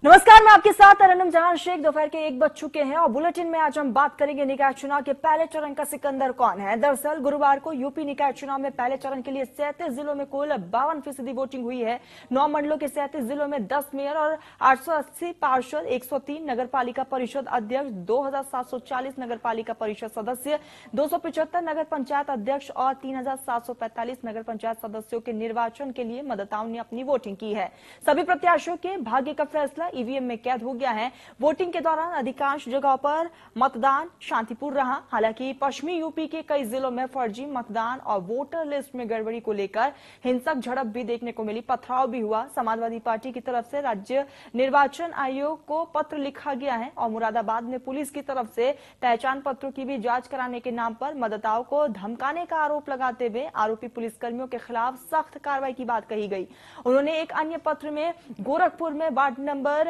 नमस्कार, मैं आपके साथ अरनम जहां शेख। दोपहर के 1 बज चुके हैं और बुलेटिन में आज हम बात करेंगे निकाय चुनाव के पहले चरण का सिकंदर कौन है। दरअसल गुरुवार को यूपी निकाय चुनाव में पहले चरण के लिए 37 जिलों में कुल 52% वोटिंग हुई है। 9 मंडलों के 37 जिलों में 10 मेयर और 880 पार्षद, 103 नगर पालिका परिषद अध्यक्ष, 2740 नगर पालिका परिषद सदस्य, 275 नगर पंचायत अध्यक्ष और 3745 नगर पंचायत सदस्यों के निर्वाचन के लिए मतदाताओं ने अपनी वोटिंग की है। सभी प्रत्याशियों के भाग्य का फैसला ईवीएम में कैद हो गया है। वोटिंग के दौरान अधिकांश जगहों पर मतदान शांतिपूर्ण रहा। हालांकि पश्चिमी यूपी के कई जिलों में फर्जी मतदान और वोटर लिस्ट में गड़बड़ी को लेकर हिंसक झड़प भी देखने को मिली, पथराव भी हुआ। समाजवादी पार्टी की तरफ से राज्य निर्वाचन आयोग को पत्र लिखा गया है और मुरादाबाद में पुलिस की तरफ से पहचान पत्रों की भी जांच कराने के नाम पर मतदाताओं को धमकाने का आरोप लगाते हुए आरोपी पुलिसकर्मियों के खिलाफ सख्त कार्रवाई की बात कही गई। उन्होंने एक अन्य पत्र में गोरखपुर में वार्ड नंबर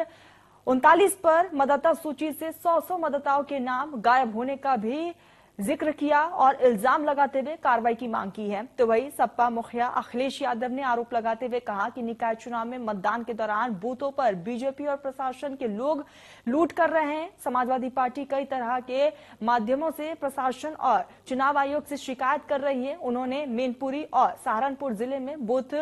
39 पर मतदाता सूची से 100 मतदाताओं के नाम गायब होने का भी जिक्र किया और इल्जाम लगाते हुए कार्रवाई की मांग की है। तो वही सपा मुखिया अखिलेश यादव ने आरोप लगाते हुए कहा कि निकाय चुनाव में मतदान के दौरान बूथों पर बीजेपी और प्रशासन के लोग लूट कर रहे हैं। समाजवादी पार्टी कई तरह के माध्यमों से प्रशासन और चुनाव आयोग से शिकायत कर रही है। उन्होंने मैनपुरी और सहारनपुर जिले में बूथ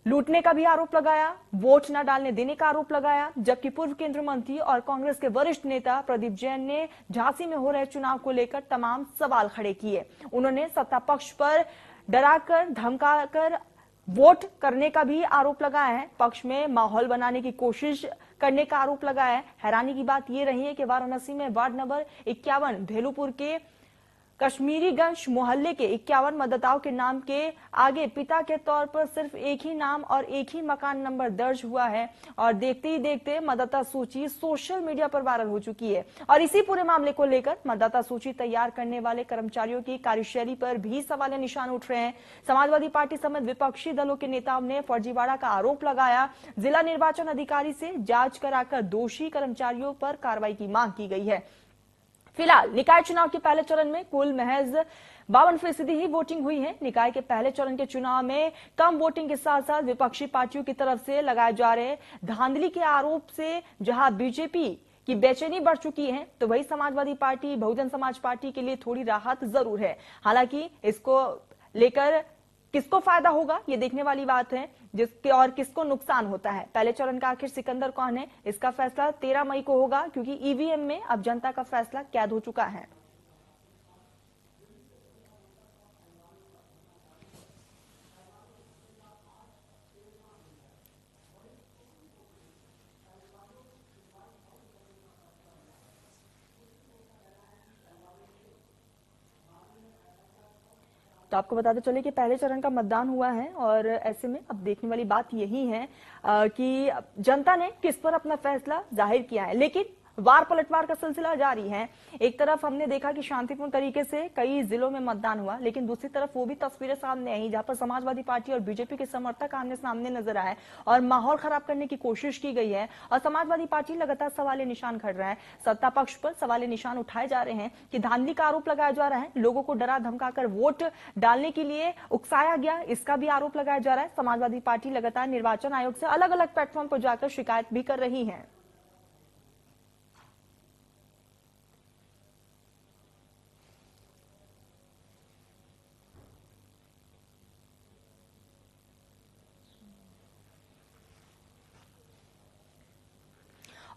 लूटने का भी आरोप लगाया, वोट न डालने देने का आरोप लगाया। जबकि पूर्व केंद्रीय मंत्री और कांग्रेस के वरिष्ठ नेता प्रदीप जैन ने झांसी में हो रहे चुनाव को लेकर तमाम सवाल खड़े किए। उन्होंने सत्ता पक्ष पर डराकर धमकाकर वोट करने का भी आरोप लगाया है, पक्ष में माहौल बनाने की कोशिश करने का आरोप लगाया है। हैरानी की बात यह रही है कि वाराणसी में वार्ड नंबर 51 भेलूपुर के कश्मीरीगंज मोहल्ले के 51 मतदाताओं के नाम के आगे पिता के तौर पर सिर्फ एक ही नाम और एक ही मकान नंबर दर्ज हुआ है और देखते ही देखते मतदाता सूची सोशल मीडिया पर वायरल हो चुकी है। और इसी पूरे मामले को लेकर मतदाता सूची तैयार करने वाले कर्मचारियों की कार्यशैली पर भी सवाल निशान उठ रहे हैं। समाजवादी पार्टी समेत विपक्षी दलों के नेताओं ने फर्जीवाड़ा का आरोप लगाया। जिला निर्वाचन अधिकारी से जांच कराकर दोषी कर्मचारियों पर कार्रवाई की मांग की गई है। फिलहाल निकाय चुनाव के पहले चरण में कुल महज 52% ही वोटिंग हुई है। निकाय के पहले चरण के चुनाव में कम वोटिंग के साथ साथ विपक्षी पार्टियों की तरफ से लगाए जा रहे धांधली के आरोप से जहां बीजेपी की बेचैनी बढ़ चुकी है, तो वही समाजवादी पार्टी, बहुजन समाज पार्टी के लिए थोड़ी राहत जरूर है। हालांकि इसको लेकर किसको फायदा होगा ये देखने वाली बात है, जिसके और किसको नुकसान होता है। पहले चरण का आखिर सिकंदर कौन है, इसका फैसला 13 मई को होगा, क्योंकि ईवीएम में अब जनता का फैसला कैद हो चुका है। तो आपको बताते चले कि पहले चरण का मतदान हुआ है और ऐसे में अब देखने वाली बात यही है कि जनता ने किस पर अपना फैसला जाहिर किया है। लेकिन वार पलटवार का सिलसिला जारी है। एक तरफ हमने देखा कि शांतिपूर्ण तरीके से कई जिलों में मतदान हुआ, लेकिन दूसरी तरफ वो भी तस्वीरें सामने आई जहां पर समाजवादी पार्टी और बीजेपी के समर्थक आमने सामने नजर आए और माहौल खराब करने की कोशिश की गई है। और समाजवादी पार्टी लगातार सवाल निशान खड़ रहा है। सत्ता पक्ष पर सवाल निशान उठाए जा रहे हैं कि धांधली का आरोप लगाया जा रहा है, लोगों को डरा धमकाकर वोट डालने के लिए उकसाया गया, इसका भी आरोप लगाया जा रहा है। समाजवादी पार्टी लगातार निर्वाचन आयोग से अलग अलग प्लेटफॉर्म पर जाकर शिकायत भी कर रही है।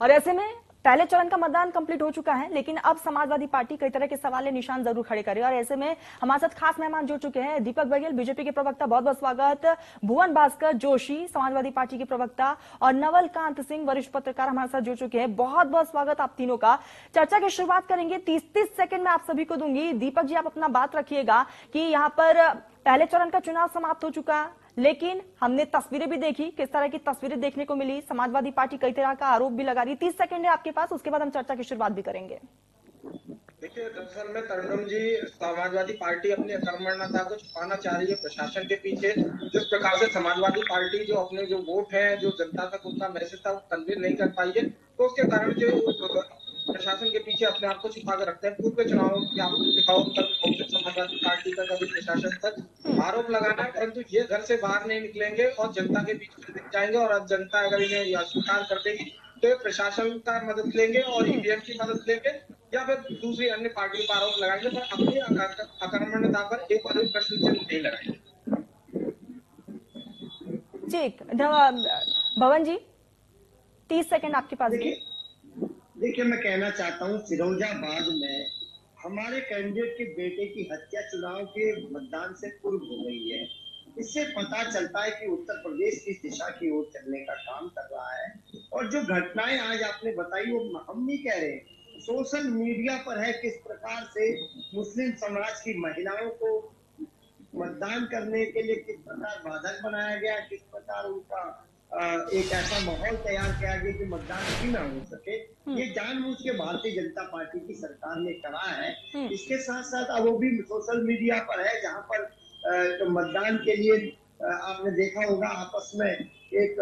और ऐसे में पहले चरण का मतदान कंप्लीट हो चुका है, लेकिन अब समाजवादी पार्टी कई तरह के सवाल निशान जरूर खड़े करे। और ऐसे में हमारे साथ खास मेहमान जुड़ चुके हैं। दीपक बघेल, बीजेपी के प्रवक्ता, बहुत बहुत स्वागत। भुवन भास्कर जोशी, समाजवादी पार्टी के प्रवक्ता, और नवल कांत सिंह, वरिष्ठ पत्रकार, हमारे साथ जुड़ चुके हैं। बहुत बहुत स्वागत आप तीनों का। चर्चा की शुरुआत करेंगे, 30-30 सेकंड में आप सभी को दूंगी। दीपक जी, आप अपना बात रखिएगा कि यहाँ पर पहले चरण का चुनाव समाप्त हो चुका, लेकिन हमने तस्वीरें भी देखी, किस तरह की तस्वीरें देखने को मिली। समाजवादी पार्टी कई तरह का आरोप भी लगा रही है। 30 सेकंड है आपके पास, उसके बाद हम चर्चा की शुरुआत भी करेंगे। देखिए, दरअसल में तरन्नुम जी, समाजवादी पार्टी अपनी अकर्मण्यता को छुपाना चाह रही है प्रशासन के पीछे। जिस प्रकार से समाजवादी पार्टी जो अपने जो वोट है, जो जनता तक उनका मैसेज था वो कन्वे नहीं कर पाई है, तो उसके कारण जो प्रशासन के पीछे अपने आप को छुपा कर रखते हैं। पूर्व के चुनावों की आपको दिखाओ, कभी समाजवादी पार्टी का, कभी प्रशासन तक आरोप लगाना है, परंतु ये घर से बाहर नहीं निकलेंगे और जनता के बीच में दिख जाएंगे। और अब जनता अगर इन्हें स्वीकार कर देगी तो ये प्रशासन का मदद लेंगे और ईवीएम की मदद लेंगे या फिर दूसरी अन्य पार्टियों पर आरोप लगाएंगे, पर अपनी अकर्मण्यता पर एक बार भी प्रश्न चिन्ह नहीं लगाएंगे। ठीक, भवन जी 30 सेकंड आपके पास भी। देखिए मैं कहना चाहता हूँ, फिरोजाबाद में हमारे कैंडिडेट के बेटे की हत्या चुनाव के मतदान से पूर्व हो गई है। इससे पता चलता है कि उत्तर प्रदेश किस दिशा की ओर चलने का काम कर रहा है। और जो घटनाएं आज आपने बताई वो हम नहीं कह रहे, सोशल मीडिया पर है किस प्रकार से मुस्लिम समाज की महिलाओं को मतदान करने के लिए किस प्रकार बाधक बनाया गया, किस प्रकार उनका एक ऐसा माहौल तैयार किया गया कि मतदान ही ना हो सके। ये जानबूझ के भारतीय जनता पार्टी की सरकार ने करा है। इसके साथ साथ अब वो भी सोशल मीडिया पर है, जहां पर तो मतदान के लिए आपने देखा होगा आपस में एक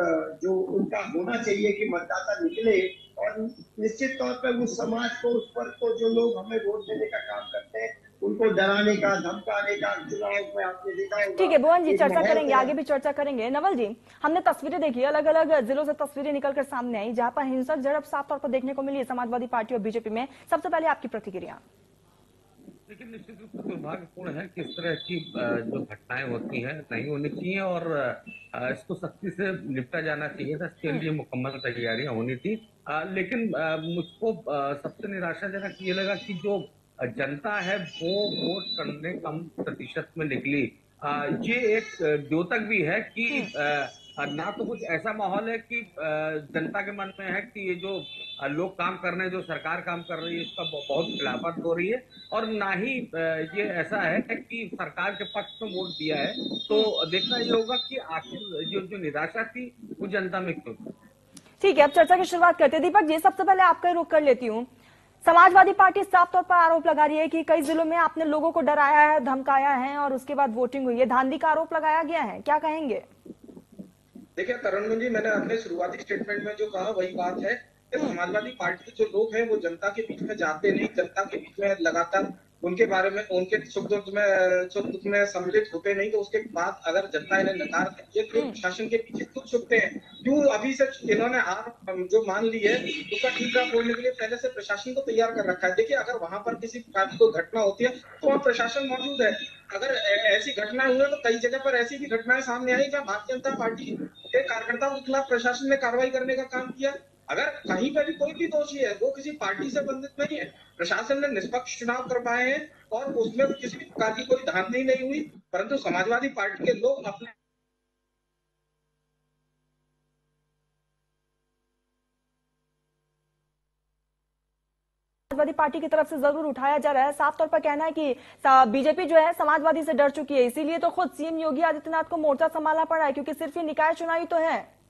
जो उनका होना चाहिए कि मतदाता निकले, और निश्चित तौर पर उस समाज को, उस पर को जो लोग हमें वोट देने का काम करते हैं उनको डराने का, धमकाने का चुनाव में आपने देखा होगा। ठीक है भुवन जी, चर्चा करेंगे, आगे भी चर्चा करेंगे। नवल जी, हमने तस्वीरें देखी, अलग अलग जिलों से तस्वीरें निकलकर सामने आई जहां पर हिंसक झड़प साफ तौर पर देखने को मिली है समाजवादी पार्टी और बीजेपी में। सबसे पहले आपकी प्रतिक्रिया। लेकिन निश्चित रूप से दुर्भाग्यपूर्ण है कि इस तरह की जो घटनाएं होती हैं नहीं होनी चाहिए और इसको सख्ती से निपटा जाना चाहिए था। इसके लिए मुकम्मल तैयारियां होनी थी। लेकिन मुझको सबसे निराशाजनक ये लगा कि जो जनता है वो वोट करने कम प्रतिशत में निकली। ये एक द्योतक भी है कि ना तो कुछ ऐसा माहौल है कि जनता के मन में है कि ये जो लोग काम कर रहे हैं, जो सरकार काम कर रही है, इसका बहुत खिलाफत हो रही है, और ना ही ये ऐसा है कि सरकार के पक्ष में वोट दिया है। तो देखना ये होगा कि आखिर जो निराशा थी वो जनता में क्यों। ठीक है, अब चर्चा की शुरुआत करते हैं। दीपक जी, सबसे पहले आपका रुख कर लेती हूँ। समाजवादी पार्टी साफ तौर पर आरोप लगा रही है कि कई जिलों में आपने लोगों को डराया है, धमकाया है और उसके बाद वोटिंग हुई है, धांधली का आरोप लगाया गया है, क्या कहेंगे? देखिए तरन्नुम जी, मैंने अपने शुरुआती स्टेटमेंट में जो कहा वही बात है कि समाजवादी पार्टी के जो लोग हैं वो जनता के बीच में जाते नहीं, जनता के बीच में लगातार उनके बारे में, उनके सुख दुख में सम्मिलित होते नहीं। तो उसके बाद अगर जनता इन्हें नकार देती है तो शासन के पीछे क्यों छुपते हैं? क्यों अभी से इन्होंने हार जो मान ली है उसका ठीकरा फोड़ने के लिए पहले से प्रशासन को तैयार कर रखा है। देखिए अगर वहां पर किसी प्रकार की कोई घटना होती है तो वहाँ प्रशासन मौजूद है। अगर ऐसी घटनाएं हुई तो कई जगह पर ऐसी भी घटनाएं सामने आई जहाँ भारतीय जनता पार्टी के कार्यकर्ताओं के खिलाफ प्रशासन ने कार्रवाई करने का काम किया। अगर कहीं पर भी कोई भी दोषी है वो किसी पार्टी से संबंधित नहीं है। प्रशासन ने निष्पक्ष चुनाव करवाए हैं और उसमें किसी भी प्रकार की कोई धांधली नहीं हुई, परंतु समाजवादी पार्टी के लोग अपने समाजवादी पार्टी की तरफ से जरूर उठाया जा रहा है। साफ तौर पर कहना है कि बीजेपी जो है समाजवादी से डर चुकी है, इसीलिए तो खुद सीएम योगी आदित्यनाथ को मोर्चा संभालना पड़ा है, क्योंकि सिर्फ ये निकाय चुनाव ही तो है।